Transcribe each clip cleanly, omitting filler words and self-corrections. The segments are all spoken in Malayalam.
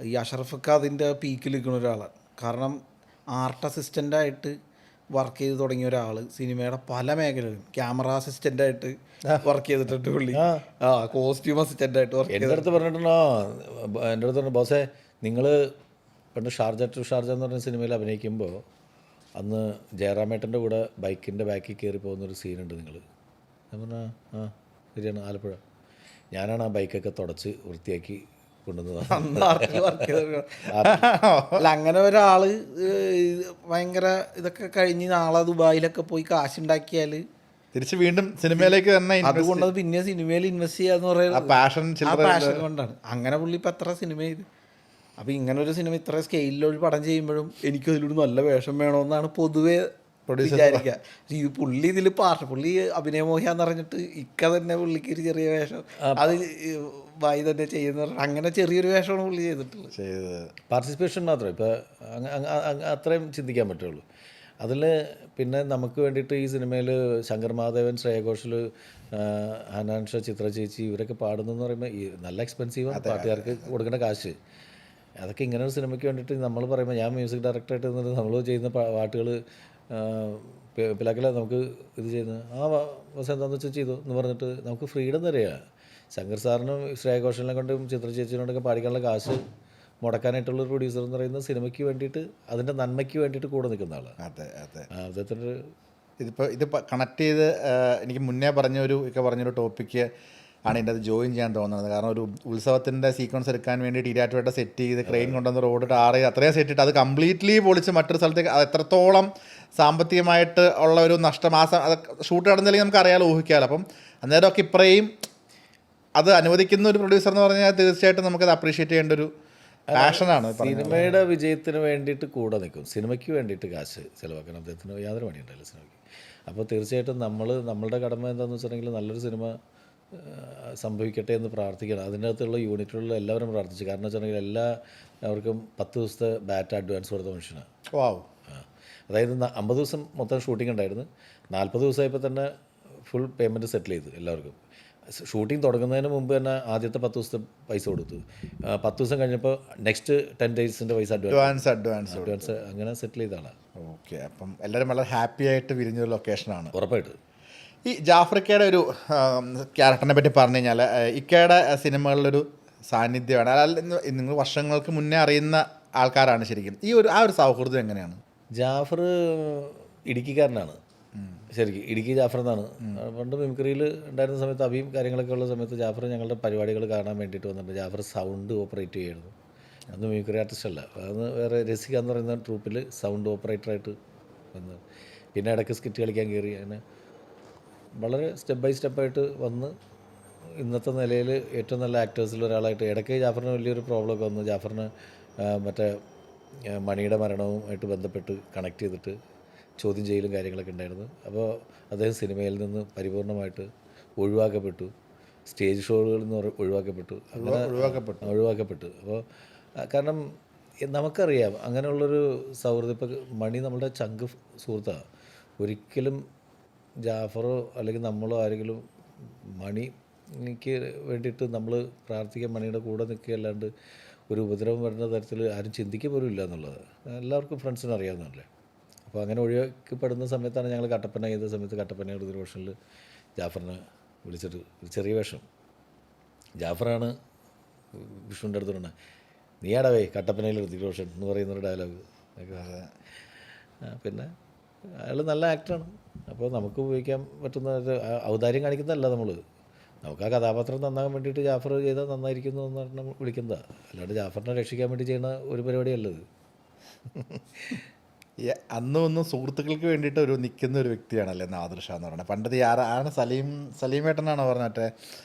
ഈ അഷറഫൊക്കെ അതിൻ്റെ പീക്കിൽ നിൽക്കുന്ന ഒരാളാണ്. കാരണം ആർട്ട് അസിസ്റ്റൻ്റായിട്ട് വർക്ക് ചെയ്ത് തുടങ്ങിയ ഒരാൾ സിനിമയുടെ പല മേഖലകളിലും ക്യാമറ അസിസ്റ്റൻ്റായിട്ട് വർക്ക് ചെയ്തിട്ടുണ്ട് പുള്ളി. കോസ്റ്റ്യൂം അസിസ്റ്റൻ്റായിട്ട് വർക്ക് എൻ്റെ അടുത്ത് പറഞ്ഞിട്ടുണ്ടോ, എൻ്റെ അടുത്ത് പറഞ്ഞു, ബോസേ നിങ്ങൾ പണ്ട് ഷാർജ ടു ഷാർജ എന്ന് പറഞ്ഞ സിനിമയിൽ അഭിനയിക്കുമ്പോൾ അന്ന് ജയറാമേട്ടൻ്റെ കൂടെ ബൈക്കിൻ്റെ ബാക്കിൽ കയറി പോകുന്നൊരു സീനുണ്ട് നിങ്ങൾ. ഞാൻ പറഞ്ഞാൽ ആ ശരിയാണ്, ആലപ്പുഴ. ഞാനാണ് ആ ബൈക്കൊക്കെ തുടച്ച് വൃത്തിയാക്കി കൊണ്ടുവന്നത്. അല്ല, അങ്ങനെ ഒരാള് ഭയങ്കര ഇതൊക്കെ കഴിഞ്ഞ് നാളെ ദുബായിലൊക്കെ പോയി കാശുണ്ടാക്കിയാൽ തിരിച്ച് വീണ്ടും സിനിമയിലേക്ക് തന്നെ അതുകൊണ്ടത് പിന്നെ സിനിമയിൽ ഇൻവെസ്റ്റ് ചെയ്യാന്ന് പറയുന്നത് പാഷൻ കൊണ്ടാണ്. അങ്ങനെ പുള്ളി ഇപ്പം എത്ര സിനിമ ചെയ്ത്. അപ്പം ഇങ്ങനെ ഒരു സിനിമ ഇത്ര സ്കെയിലൊരു പടം ചെയ്യുമ്പോഴും എനിക്ക് അതിലൂടെ നല്ല വേഷം വേണമെന്നാണ് പൊതുവെ വിചാരിക്കുക. ഇത് പുള്ളി ഇതിൽ പുള്ളി അഭിനയമോഹിയാന്ന് പറഞ്ഞിട്ട് ഇക്ക തന്നെ പുള്ളിക്ക് ഒരു ചെറിയ വേഷം അത് വായി തന്നെ ചെയ്യുന്ന അങ്ങനെ ചെറിയൊരു വേഷമാണ് പുള്ളി ചെയ്തിട്ടുള്ളത്. പാർട്ടിസിപ്പേഷൻ മാത്രമേ ഇപ്പോൾ അത്രയും ചിന്തിക്കാൻ പറ്റുള്ളൂ. അതിൽ പിന്നെ നമുക്ക് വേണ്ടിയിട്ട് ഈ സിനിമയിൽ ശങ്കർ മഹാദേവൻ, ശ്രേയ ഘോഷൽ, ഹനാൻ ഷാ, ചിത്ര ചേച്ചി ഇവരൊക്കെ പാടുന്നതെന്ന് പറയുമ്പോൾ ഈ നല്ല എക്സ്പെൻസീവാണ് പാട്ടുകാർക്ക് കൊടുക്കേണ്ട കാശ്. അതൊക്കെ ഇങ്ങനെ ഒരു സിനിമയ്ക്ക് വേണ്ടിയിട്ട് നമ്മൾ പറയുമ്പോൾ ഞാൻ മ്യൂസിക് ഡയറക്ടറായിട്ട് നിന്നിട്ട് നമ്മൾ ചെയ്യുന്ന പാട്ടുകൾ പിലാക്കില നമുക്ക് ഇത് ചെയ്യുന്നത് ബസ് എന്താണെന്ന് വെച്ചാൽ ചെയ്തു എന്ന് പറഞ്ഞിട്ട് നമുക്ക് ഫ്രീഡം തരിക. ശങ്കർ സാറിനും ശ്രേയ ഘോഷലിനെ കൊണ്ടും ചിത്ര ചേച്ചിനോടൊക്കെ പാടിക്കാനുള്ള കാശ് മുടക്കാനായിട്ടുള്ളൊരു പ്രൊഡ്യൂസർ എന്ന് പറയുന്നത് സിനിമയ്ക്ക് വേണ്ടിയിട്ട് അതിൻ്റെ നന്മയ്ക്ക് വേണ്ടിയിട്ട് കൂടെ നിൽക്കുന്ന ആളാണ്. അതെ അതെ. അദ്ദേഹത്തിൻ്റെ ഇത് കണക്ട് ചെയ്ത് എനിക്ക് മുന്നേ പറഞ്ഞൊരു ടോപ്പിക്ക് ആണ് ഇതിൻ്റെ അത് ജോയിൻ ചെയ്യാൻ തോന്നുന്നത്. കാരണം ഒരു ഉത്സവത്തിൻ്റെ സീക്വൻസ് എടുക്കാൻ വേണ്ടിയിട്ട് ഇരാറ്റുമായിട്ട് സെറ്റ് ചെയ്ത് ക്രെയിൻ കൊണ്ടുവന്ന് റോഡ് ടാർ ചെയ്ത് അത്രയും സെറ്റ് ഇട്ട് അത് കംപ്ലീറ്റ്ലി പൊളിച്ച് മറ്റൊരു സ്ഥലത്തേക്ക് അത് എത്രത്തോളം സാമ്പത്തികമായിട്ട് ഉള്ള ഒരു നഷ്ടം അത് ഷൂട്ട് നടന്നില്ലെങ്കിൽ നമുക്ക് അറിയാലോ, ഊഹിക്കാമല്ലോ. അപ്പം അന്നേരമൊക്കെ ഇത്രയും അത് അനുവദിക്കുന്ന ഒരു പ്രൊഡ്യൂസർ എന്ന് പറഞ്ഞാൽ തീർച്ചയായിട്ടും നമുക്കത് അപ്രീഷിയേറ്റ് ചെയ്യേണ്ട ഒരു പാഷനാണ്. സിനിമയുടെ വിജയത്തിന് വേണ്ടിയിട്ട് കൂടെ നിൽക്കും, സിനിമയ്ക്ക് വേണ്ടിയിട്ട് കാശ് ചിലവാക്കണം. അദ്ദേഹത്തിന് യാതൊരു പണിയുണ്ടല്ലോ സിനിമയ്ക്ക്. അപ്പോൾ തീർച്ചയായിട്ടും നമ്മളുടെ കടമ എന്താണെന്ന് വെച്ചിട്ടുണ്ടെങ്കിൽ നല്ലൊരു സിനിമ സംഭവിക്കട്ടെ എന്ന് പ്രാർത്ഥിക്കണം. അതിൻ്റെ അകത്തുള്ള യൂണിറ്റുകളിൽ എല്ലാവരും പ്രാർത്ഥിച്ചു. കാരണം വെച്ചിട്ടുണ്ടെങ്കിൽ എല്ലാവർക്കും 10 ദിവസത്തെ ബാറ്റ് അഡ്വാൻസ് കൊടുത്ത മനുഷ്യനാണ്. അതായത് 50 ദിവസം മൊത്തം ഷൂട്ടിംഗ് ഉണ്ടായിരുന്നു. 40 ദിവസമായപ്പോൾ തന്നെ ഫുൾ പേയ്മെൻറ്റ് സെറ്റിൽ ചെയ്തു എല്ലാവർക്കും. ഷൂട്ടിംഗ് തുടങ്ങുന്നതിന് മുമ്പ് തന്നെ ആദ്യത്തെ 10 ദിവസത്തെ പൈസ കൊടുത്തു. 10 ദിവസം കഴിഞ്ഞപ്പോൾ നെക്സ്റ്റ് 10 ഡേയ്സിൻ്റെ പൈസ അഡ്വാൻസ് അങ്ങനെ സെറ്റിൽ ചെയ്താണ്. ഓക്കെ, അപ്പം എല്ലാവരും വളരെ ഹാപ്പി ആയിട്ട് വിരിഞ്ഞൊരു ലൊക്കേഷനാണ്. ഉറപ്പായിട്ട് ഈ ജാഫ്രിക്കയുടെ ഒരു ക്യാരക്ടറിനെ പറ്റി പറഞ്ഞു കഴിഞ്ഞാൽ ഇക്കയുടെ സിനിമകളിലൊരു സാന്നിധ്യമാണ്. നിങ്ങൾ വർഷങ്ങൾക്ക് മുന്നേ അറിയുന്ന ആൾക്കാരാണ് ശരിക്കും. ആ ഒരു സൗഹൃദം എങ്ങനെയാണ്? ജാഫർ ഇടുക്കിക്കാരനാണ് ശരിക്കും. ഇടുക്കി ജാഫർ എന്നാണ്. പണ്ട് മിമിക്രിയിൽ ഉണ്ടായിരുന്ന സമയത്ത് അഭിയും കാര്യങ്ങളൊക്കെ ഉള്ള സമയത്ത് ജാഫർ ഞങ്ങളുടെ പരിപാടികൾ കാണാൻ വേണ്ടിയിട്ട് വന്നിട്ടുണ്ട്. ജാഫർ സൗണ്ട് ഓപ്പറേറ്റ് ചെയ്യുമായിരുന്നു. അന്ന് മിമിക്രി ആർട്ടിസ്റ്റ് അല്ല, അന്ന് വേറെ രസിക എന്ന് പറയുന്ന ട്രൂപ്പിൽ സൗണ്ട് ഓപ്പറേറ്ററായിട്ട് വന്ന് പിന്നെ ഇടയ്ക്ക് സ്കിറ്റ് കളിക്കാൻ കയറി. അങ്ങനെ വളരെ സ്റ്റെപ്പ് ബൈ സ്റ്റെപ്പായിട്ട് വന്ന് ഇന്നത്തെ നിലയിൽ ഏറ്റവും നല്ല ആക്ടേഴ്സിൽ ഒരാളായിട്ട്. ഇടയ്ക്ക് ജാഫറിന് വലിയൊരു പ്രോബ്ലമൊക്കെ വന്നു. ജാഫറിന് മറ്റേ മണിയുടെ മരണവുമായിട്ട് ബന്ധപ്പെട്ട് കണക്ട് ചെയ്തിട്ട് ചോദ്യം ചെയ്യലും കാര്യങ്ങളൊക്കെ ഉണ്ടായിരുന്നു. അപ്പോൾ അദ്ദേഹം സിനിമയിൽ നിന്ന് പരിപൂർണമായിട്ട് ഒഴിവാക്കപ്പെട്ടു. സ്റ്റേജ് ഷോകളിൽ നിന്ന് ഒഴിവാക്കപ്പെട്ടു. അങ്ങനെ ഒഴിവാക്കപ്പെട്ടു. അപ്പോൾ കാരണം നമുക്കറിയാം അങ്ങനെയുള്ളൊരു സൗഹൃദം. ഇപ്പോൾ മണി നമ്മുടെ ചങ്ക് സുഹൃത്താണ്. ഒരിക്കലും ജാഫറോ അല്ലെങ്കിൽ നമ്മളോ ആരെങ്കിലും മണിക്ക് വേണ്ടിയിട്ട് നമ്മൾ പ്രാർത്ഥിക്കാൻ മണിയുടെ കൂടെ നിൽക്കുകയല്ലാണ്ട് ഒരു ഉപദ്രവം വരുന്ന തരത്തിൽ ആരും ചിന്തിക്കുക പോലും ഇല്ല എന്നുള്ളത് എല്ലാവർക്കും ഫ്രണ്ട്സിന് അറിയാവുന്നതല്ലേ. അപ്പോൾ അങ്ങനെ ഒഴിവാക്കപ്പെടുന്ന സമയത്താണ് ഞങ്ങൾ കട്ടപ്പന ചെയ്ത സമയത്ത് കട്ടപ്പന ഋതിക് റോഷനിൽ ജാഫറിനെ വിളിച്ചിട്ട് ഒരു ചെറിയ വേഷം. ജാഫറാണ് വിഷ്ണുവിൻ്റെ അടുത്ത് പറഞ്ഞത്, നീയാടവേ കട്ടപ്പനയിൽ ഋതിക് റോഷൻ എന്ന് പറയുന്നൊരു ഡയലോഗ്. പിന്നെ അയാൾ നല്ല ആക്ടറാണ്. അപ്പോൾ നമുക്ക് ഉപയോഗിക്കാൻ പറ്റുന്ന ഔദാര്യം കാണിക്കുന്നതല്ല നമുക്ക് ആ കഥാപാത്രം നന്നാകാൻ വേണ്ടിയിട്ട് ജാഫർ ചെയ്താൽ നന്നായിരിക്കുന്നു എന്ന് പറഞ്ഞാൽ വിളിക്കുന്നതാണ്. അല്ലാണ്ട് ജാഫറിനെ രക്ഷിക്കാൻ വേണ്ടി ചെയ്യുന്ന ഒരു പരിപാടിയല്ലത്. അന്നും സുഹൃത്തുക്കൾക്ക് വേണ്ടിയിട്ട് നിൽക്കുന്ന ഒരു വ്യക്തിയാണല്ലേ നാദിർ ഷാ എന്ന് പറയുന്നത്. പണ്ടത്തെ ആരാണ് സലീമേട്ടനാണോ പറഞ്ഞിട്ട്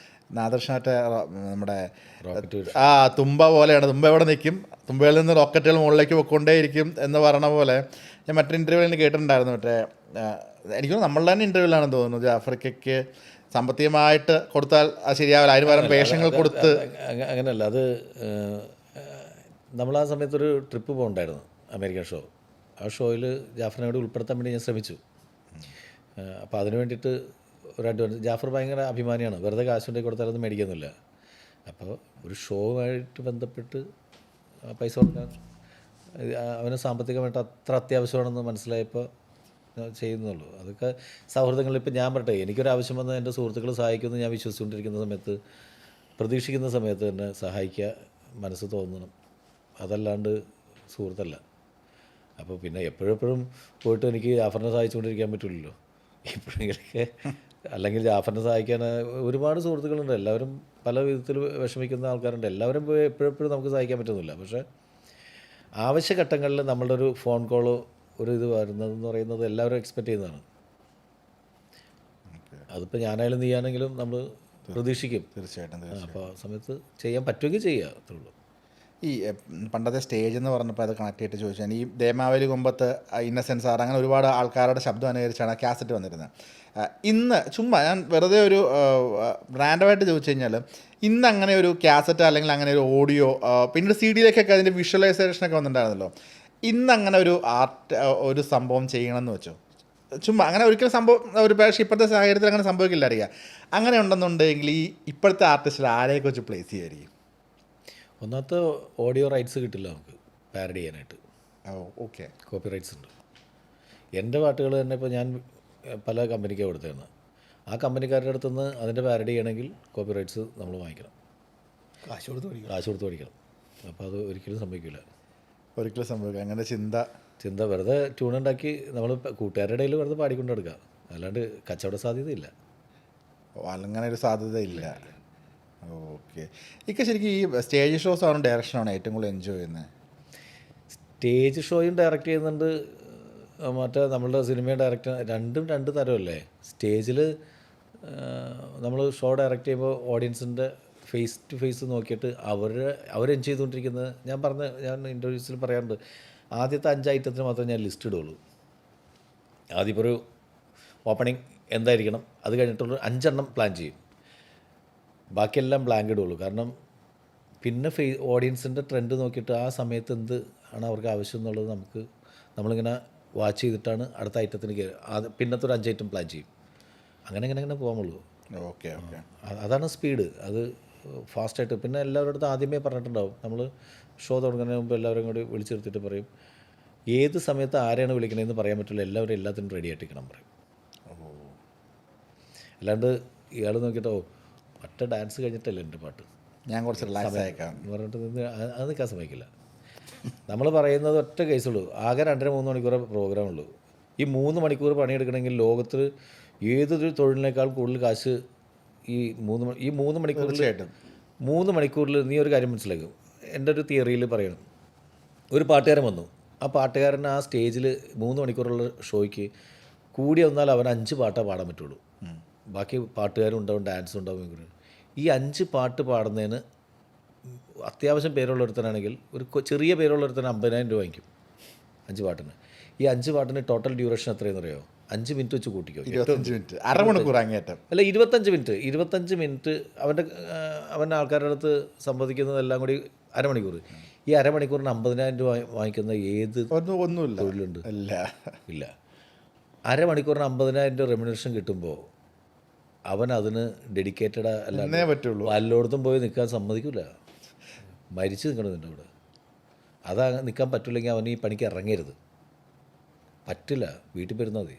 നാദിർ ഷാ മറ്റേ നമ്മുടെ തുമ്പ പോലെയാണ്. തുമ്പ എവിടെ നിൽക്കും, തുമ്പയിൽ നിന്ന് റോക്കറ്റുകൾ മുകളിലേക്ക് പൊക്കൊണ്ടേയിരിക്കും എന്ന് പറഞ്ഞ പോലെ ഞാൻ മറ്റൊരു ഇൻ്റർവ്യൂവിൽ കേട്ടിട്ടുണ്ടായിരുന്നു. മറ്റേ എനിക്ക് നമ്മളുടെ തന്നെ ഇൻ്റർവ്യൂവിലാണെന്ന് തോന്നുന്നു, ജാഫ്രിക്കയ്ക്ക് സാമ്പത്തികമായിട്ട് കൊടുത്താൽ അത് ശരിയാവില്ല, അതിന് പകരം വേഷങ്ങൾ കൊടുത്ത്. അങ്ങനെയല്ല, അത് നമ്മൾ ആ സമയത്തൊരു ട്രിപ്പ് പോകണ്ടായിരുന്നു, അമേരിക്കൻ ഷോ. ആ ഷോയിൽ ജാഫറിനെ കൂടി ഉൾപ്പെടുത്താൻ വേണ്ടി ഞാൻ ശ്രമിച്ചു. അപ്പോൾ അതിന് വേണ്ടിയിട്ട് ഒരു അഡ്വാൻസ്. ജാഫർ ഭയങ്കര അഭിമാനിയാണ്, വെറുതെ കാശുണ്ടെങ്കിൽ കൊടുത്താലൊന്നും മേടിക്കുന്നില്ല. അപ്പോൾ ഒരു ഷോവുമായിട്ട് ബന്ധപ്പെട്ട് പൈസ കൊടുക്കാൻ അവന് സാമ്പത്തികമായിട്ട് അത്ര അത്യാവശ്യമാണെന്ന് മനസ്സിലായപ്പോൾ ചെയ്യുന്നുള്ളൂ. അതൊക്കെ സൗഹൃദങ്ങളിൽ ഇപ്പം ഞാൻ പറയട്ടെ, എനിക്കൊരാവശ്യം വന്ന് എൻ്റെ സുഹൃത്തുക്കൾ സഹായിക്കുമെന്ന് ഞാൻ വിശ്വസിച്ചുകൊണ്ടിരിക്കുന്ന സമയത്ത്, പ്രതീക്ഷിക്കുന്ന സമയത്ത് തന്നെ സഹായിക്കുക മനസ്സ് തോന്നണം, അതല്ലാണ്ട് സുഹൃത്തല്ല. അപ്പോൾ പിന്നെ എപ്പോഴെപ്പോഴും പോയിട്ട് എനിക്ക് ജാഫറിനെ സഹായിച്ചുകൊണ്ടിരിക്കാൻ പറ്റില്ലല്ലോ. എപ്പോഴെങ്കിലൊക്കെ അല്ലെങ്കിൽ ജാഫറിനെ സഹായിക്കാൻ ഒരുപാട് സുഹൃത്തുക്കളുണ്ട്, എല്ലാവരും പല വിധത്തിൽ വിഷമിക്കുന്ന ആൾക്കാരുണ്ട്, എല്ലാവരും പോയി എപ്പോഴെപ്പോഴും നമുക്ക് സഹായിക്കാൻ പറ്റുന്നില്ല. പക്ഷേ ആവശ്യഘട്ടങ്ങളിൽ നമ്മളുടെ ഒരു ഫോൺ കോളോ ഒരു ഇത് വരുന്നതെന്ന് പറയുന്നത് എല്ലാവരും എക്സ്പെക്റ്റ് ചെയ്യുന്നതാണ്. അതിപ്പോൾ ഞാനായാലും നീയാണെങ്കിലും നമ്മൾ പ്രതീക്ഷിക്കും തീർച്ചയായിട്ടും. അപ്പോൾ ആ സമയത്ത് ചെയ്യാൻ പറ്റുമെങ്കിൽ ചെയ്യുക, അത്രേ ഉള്ളൂ. ഈ പണ്ടത്തെ സ്റ്റേജ് എന്ന് പറഞ്ഞപ്പോൾ അത് കണക്ട് ചെയ്തിട്ട് ചോദിച്ചാൽ, ഈ ദേമാവലി കൊമ്പത്ത് ഇന്നസെൻസ് സാർ അങ്ങനെ ഒരുപാട് ആൾക്കാരുടെ ശബ്ദം അനുകരിച്ചാണ് കാസറ്റ് വന്നിരുന്നത്. ഇന്ന് ചുമ്മാ ഞാൻ വെറുതെ ഒരു റാൻഡമായിട്ട് ചോദിച്ചു കഴിഞ്ഞാൽ, ഇന്ന് അങ്ങനെ ഒരു കാസറ്റ് അല്ലെങ്കിൽ അങ്ങനെ ഒരു ഓഡിയോ, പിന്നീട് സി ഡിയിലേക്കൊക്കെ അതിൻ്റെ വിഷ്വലൈസേഷനൊക്കെ വന്നിട്ടുണ്ടായിരുന്നല്ലോ, ഇന്ന് അങ്ങനെ ഒരു ഒരു സംഭവം ചെയ്യണമെന്ന് വെച്ചോ, ചുമ്മാ അങ്ങനെ ഒരിക്കലും സംഭവം ഒരു പക്ഷേ ഇപ്പോഴത്തെ സാഹചര്യത്തിൽ അങ്ങനെ സംഭവിക്കില്ല അറിയാം. അങ്ങനെ ഉണ്ടെന്നുണ്ടെങ്കിൽ ഈ ഇപ്പോഴത്തെ ആർട്ടിസ്റ്റിൽ ആരെയൊക്കെ വെച്ച് പ്ലേസ് ചെയ്യുമായിരിക്കും? ഒന്നാമത്തെ ഓഡിയോ റൈറ്റ്സ് കിട്ടില്ല നമുക്ക് പാരഡി ചെയ്യാനായിട്ട്. ഓക്കെ, കോപ്പി റൈറ്റ്സ് ഉണ്ട്. എൻ്റെ പാട്ടുകൾ തന്നെ ഇപ്പോൾ ഞാൻ പല കമ്പനിക്കാണ് കൊടുത്തതാണ്. ആ കമ്പനിക്കാരുടെ അടുത്ത് നിന്ന് അതിൻ്റെ പാരഡി ചെയ്യണമെങ്കിൽ കോപ്പി റൈറ്റ്സ് നമ്മൾ വാങ്ങിക്കണം, കാശ് കൊടുത്ത് പഠിക്കണം. അപ്പോൾ അത് ഒരിക്കലും സംഭവിക്കില്ല. ഒരിക്കലും സംഭവിക്കുക അങ്ങനെ ചിന്ത വെറുതെ ട്യൂണുണ്ടാക്കി നമ്മൾ കൂട്ടുകാരുടെ ഇടയിൽ വെറുതെ പാടിക്കൊണ്ട് എടുക്കുക, അല്ലാണ്ട് കച്ചവട സാധ്യതയില്ല. അങ്ങനെ ഒരു സാധ്യതയില്ല. ഓക്കെ. ഇക്കെ ശരിക്കും ഈ സ്റ്റേജ് ഷോസ് ആണ് ഡയറക്ഷനാണ് ഏറ്റവും കൂടുതൽ എൻജോയ് ചെയ്യുന്നത്? സ്റ്റേജ് ഷോയും ഡയറക്റ്റ് ചെയ്യുന്നുണ്ട്, മറ്റേ നമ്മളുടെ സിനിമയും ഡയറക്റ്റ്, രണ്ടും രണ്ട് തരമല്ലേ. സ്റ്റേജിൽ നമ്മൾ ഷോ ഡയറക്റ്റ് ചെയ്യുമ്പോൾ ഓഡിയൻസിൻ്റെ ഫേസ് ടു ഫേസ് നോക്കിയിട്ട് അവരെൻജോയ് ചെയ്തുകൊണ്ടിരിക്കുന്നത്, ഞാൻ ഇൻ്റർവ്യൂസിൽ പറയാറുണ്ട്, ആദ്യത്തെ 5 ഐറ്റത്തിന് മാത്രമേ ഞാൻ ലിസ്റ്റ് ഇടുള്ളൂ. ആദ്യം ഇപ്പോൾ ഒരു ഓപ്പണിംഗ് എന്തായിരിക്കണം, അത് കഴിഞ്ഞിട്ടുള്ള 5 എണ്ണം പ്ലാൻ ചെയ്യും, ബാക്കിയെല്ലാം ബ്ലാങ്ക് ഇടുള്ളൂ. കാരണം പിന്നെ ഓഡിയൻസിൻ്റെ ട്രെൻഡ് നോക്കിയിട്ട് ആ സമയത്ത് എന്ത് ആണ് അവർക്ക് ആവശ്യം എന്നുള്ളത് നമ്മളിങ്ങനെ വാച്ച് ചെയ്തിട്ടാണ് അടുത്ത ഐറ്റത്തിന് പിന്നത്തെ ഒരു 5 ഐറ്റം പ്ലാൻ ചെയ്യും. അങ്ങനെ പോകാമുള്ളൂ. ഓക്കെ. അതാണ് സ്പീഡ്. അത് ഫാസ്റ്റായിട്ട്. പിന്നെ എല്ലാവരുടെ അടുത്ത് ആദ്യമേ പറഞ്ഞിട്ടുണ്ടാവും, നമ്മൾ ഷോ തുടങ്ങുന്നതിന് മുമ്പ് എല്ലാവരും കൂടി വിളിച്ചു നിർത്തിയിട്ട് പറയും, ഏത് സമയത്ത് ആരെയാണ് വിളിക്കണതെന്ന് പറയാൻ പറ്റില്ല, എല്ലാവരും എല്ലാത്തിനും റെഡി ആയിട്ടിരിക്കണം പറയും. അല്ലാണ്ട് ഇയാൾ നോക്കിയിട്ടോ ഒറ്റ ഡാൻസ് കഴിഞ്ഞിട്ടല്ലേ എൻ്റെ പാട്ട്, ഞാൻ കുറച്ച് റിലാക്സ് ആയേക്കാം എന്ന് പറഞ്ഞിട്ട് നിന്ന് അത് നിൽക്കാൻ സമ്മതിക്കില്ല. നമ്മൾ പറയുന്നത് ഒറ്റ കേസുള്ളൂ, ആകെ 2-3 മണിക്കൂറേ പ്രോഗ്രാമുള്ളൂ. ഈ 3 മണിക്കൂർ പണിയെടുക്കണമെങ്കിൽ ലോകത്തിൽ ഏതൊരു തൊഴിലിനേക്കാൾ കൂടുതൽ കാശ് ഈ 3 മണിക്കൂറിൽ 3 മണിക്കൂറിൽ നീ ഒരു കാര്യം മനസ്സിലാക്കും. എൻ്റെ ഒരു തിയറിയിൽ പറയണം, ഒരു പാട്ടുകാരൻ വന്നു, ആ പാട്ടുകാരൻ ആ സ്റ്റേജിൽ 3 മണിക്കൂറുള്ള ഷോയ്ക്ക് കൂടി വന്നാൽ അവൻ 5 പാട്ടേ പാടാൻ പറ്റുള്ളൂ. ബാക്കി പാട്ടുകാരും ഉണ്ടാവും, ഡാൻസും ഉണ്ടാവും. ഈ 5 പാട്ട് പാടുന്നതിന് അത്യാവശ്യം പേരുള്ള ഒരുത്തനാണെങ്കിൽ, ഒരു ചെറിയ പേരുള്ള ഒരുത്തന് 50,000 രൂപ വാങ്ങിക്കും 5 പാട്ടിന്. ഈ 5 പാട്ടിന് ടോട്ടൽ ഡ്യൂറേഷൻ എത്രയെന്ന് അറിയോ? 5 മിനിറ്റ് വെച്ച് കൂട്ടിക്കോ. 25 മിനിറ്റ്, അരമണിക്കൂർ അങ്ങേറ്റം. അല്ല, 25 മിനിറ്റ് അവൻ്റെ ആൾക്കാരുടെ അടുത്ത് സംവദിക്കുന്നതെല്ലാം കൂടി അരമണിക്കൂർ. ഈ അരമണിക്കൂറിന് 50,000 രൂപ വാങ്ങിക്കുന്ന ഏത് ഒന്നുമില്ല തൊഴിലുണ്ട്? ഇല്ല. അരമണിക്കൂറിന് 50,000 രൂപ റെമ്യൂണറേഷൻ കിട്ടുമ്പോൾ അവൻ അതിന് ഡെഡിക്കേറ്റഡ് അല്ലാതെ പറ്റുള്ളൂ. എല്ലായിടത്തും പോയി നിൽക്കാൻ സമ്മതിക്കില്ല, മരിച്ചു നിൽക്കണം നിൻ്റെ കൂടെ. നിൽക്കാൻ പറ്റില്ലെങ്കിൽ അവൻ ഈ പണിക്ക് ഇറങ്ങരുത്, പറ്റില്ല, വീട്ടിൽ പോയിരുന്നാൽ മതി.